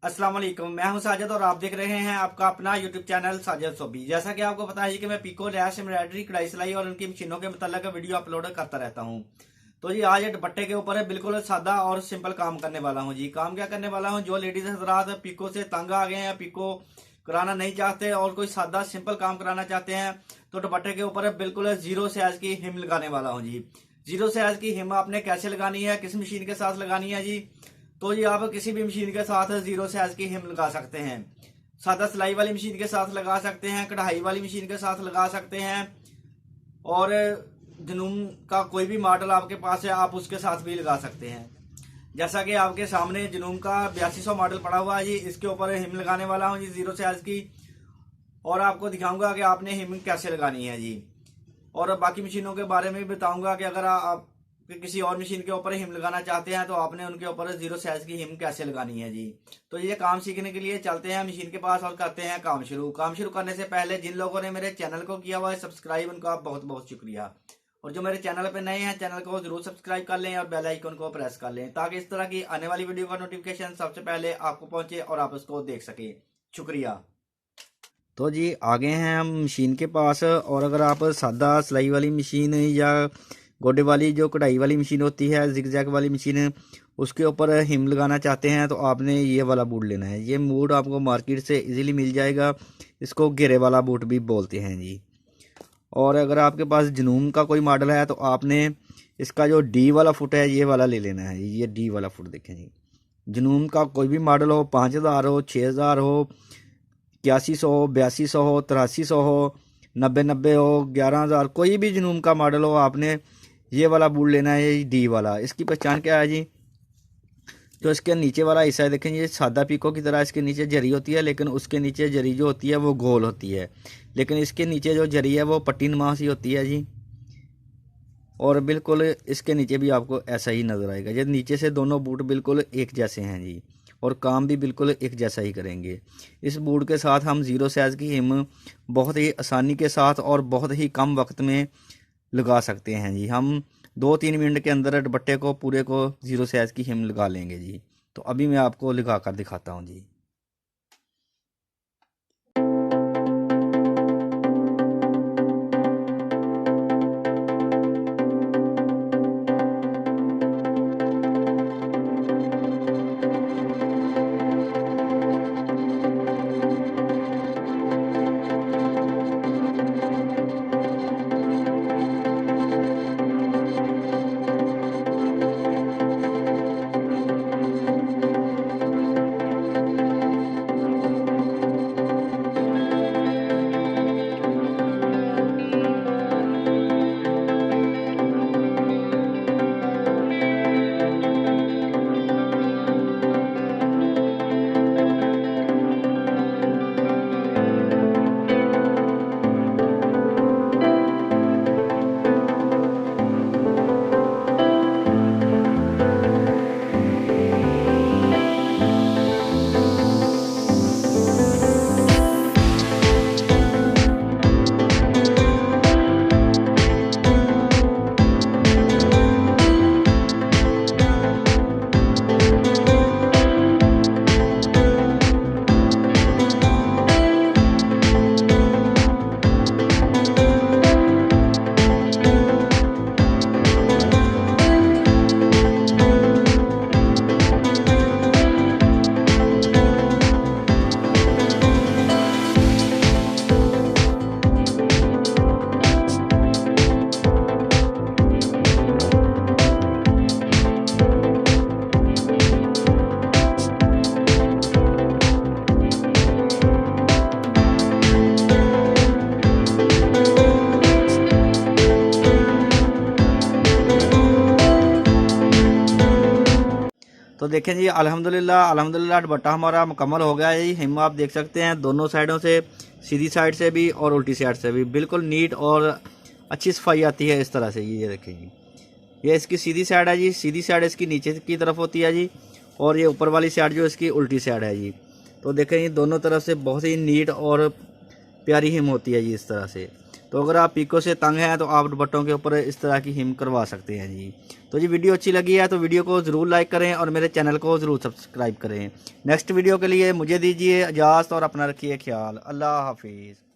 अस्सलाम वालेकुम, मैं हूं साजिद और आप देख रहे हैं आपका अपना यूट्यूब चैनल साजिद सोबी। जैसा कि आपको पता है कि मैं पिको, लैश, एम्ब्रॉयडरी, कढ़ाई सिलाई और उनकी मशीनों के मुताल्लिक वीडियो अपलोड करता रहता हूं। तो जी आज ये दुपट्टे के ऊपर बिल्कुल सादा और सिंपल काम करने वाला हूं। जी काम क्या करने वाला हूं, जो लेडीज हजरात पिको से तंग आ गए हैं, पिको कराना नहीं चाहते और कोई सादा सिंपल काम कराना चाहते हैं, तो दुपट्टे के ऊपर बिल्कुल जीरो साइज की हिम लगाने वाला हूँ जी। जीरो साइज की हिम आपने कैसे लगानी है, किस मशीन के साथ लगानी है जी। तो जी आप किसी भी मशीन के साथ जीरो साइज की हिम लगा सकते हैं। सादा सिलाई वाली मशीन के साथ लगा सकते हैं, कढ़ाई वाली मशीन के साथ लगा सकते हैं, और जनूम का कोई भी मॉडल आपके पास है आप उसके साथ भी लगा सकते हैं। जैसा कि आपके सामने जनूम का 8200 मॉडल पड़ा हुआ है जी, इसके ऊपर हिम लगाने वाला हूँ जी जीरो साइज की, और आपको दिखाऊंगा कि आपने हिम कैसे लगानी है जी। और बाकी मशीनों के बारे में भी बताऊंगा कि अगर आप किसी और मशीन के ऊपर हिम लगाना चाहते हैं तो आपने उनके ऊपर जीरो साइज की हिम कैसे लगानी है जी। तो ये काम सीखने के लिए चलते हैं मशीन के पास और करते हैं काम शुरू। काम शुरू करने से पहले जिन लोगों ने मेरे चैनल को किया हुआ है सब्सक्राइब, उनका बहुत बहुत शुक्रिया। और जो मेरे चैनल पे नए हैं, चैनल को जरूर सब्सक्राइब कर लें और बेल आइकन को प्रेस कर लें, ताकि इस तरह की आने वाली वीडियो का नोटिफिकेशन सबसे पहले आपको पहुंचे और आप उसको देख सके। शुक्रिया। तो जी आगे हैं हम मशीन के पास, और अगर आप सादा सिलाई वाली मशीन या गोडे वाली जो कढ़ाई वाली मशीन होती है, जिग जैग वाली मशीन, उसके ऊपर हिम लगाना चाहते हैं तो आपने ये वाला बूट लेना है। ये बूट आपको मार्केट से इजीली मिल जाएगा, इसको घेरे वाला बूट भी बोलते हैं जी। और अगर आपके पास जनूम का कोई मॉडल है तो आपने इसका जो डी वाला फुट है ये वाला ले लेना है। ये डी वाला फुट देखें जी, जनूम का कोई भी मॉडल हो, 5000 हो, 6000 हो, 8100 हो, 8200 हो, 8300 हो, 90 हो, 11000, कोई भी जनूम का मॉडल हो, आपने ये वाला बूट लेना है, ये डी वाला। इसकी पहचान क्या है जी, जो इसके नीचे वाला हिस्सा है देखें, ये सादा पीको की तरह इसके नीचे जरी होती है, लेकिन उसके नीचे जरी जो होती है वो गोल होती है, लेकिन इसके नीचे जो जरी है वो पट्टी नुमा सी होती है जी। और बिल्कुल इसके नीचे भी आपको ऐसा ही नज़र आएगा। ये नीचे से दोनों बूट बिल्कुल एक जैसे हैं जी, और काम भी बिल्कुल एक जैसा ही करेंगे। इस बूट के साथ हम जीरो साइज़ की हिम बहुत ही आसानी के साथ और बहुत ही कम वक्त में लगा सकते हैं जी। हम 2-3 मिनट के अंदर दुपट्टे को पूरे को जीरो साइज़ की हिम लगा लेंगे जी। तो अभी मैं आपको लगा कर दिखाता हूँ जी। तो देखें जी, अल्हम्दुलिल्लाह दुपट्टा हमारा मुकम्मल हो गया है जी। हिम आप देख सकते हैं दोनों साइडों से, सीधी साइड से भी और उल्टी साइड से भी, बिल्कुल नीट और अच्छी सफाई आती है इस तरह से। ये देखें जी, ये इसकी सीधी साइड है जी, सीधी साइड इसकी नीचे की तरफ होती है जी, और ये ऊपर वाली साइड जो इसकी उल्टी साइड है जी। तो देखें ये दोनों तरफ से बहुत ही नीट और प्यारी हिम होती है जी इस तरह से। तो अगर आप पीको से तंग हैं तो आप दुपट्टों के ऊपर इस तरह की हिम करवा सकते हैं जी। तो जी वीडियो अच्छी लगी है तो वीडियो को ज़रूर लाइक करें और मेरे चैनल को ज़रूर सब्सक्राइब करें। नेक्स्ट वीडियो के लिए मुझे दीजिए इजाज़त और अपना रखिए ख्याल। अल्लाह हाफिज़।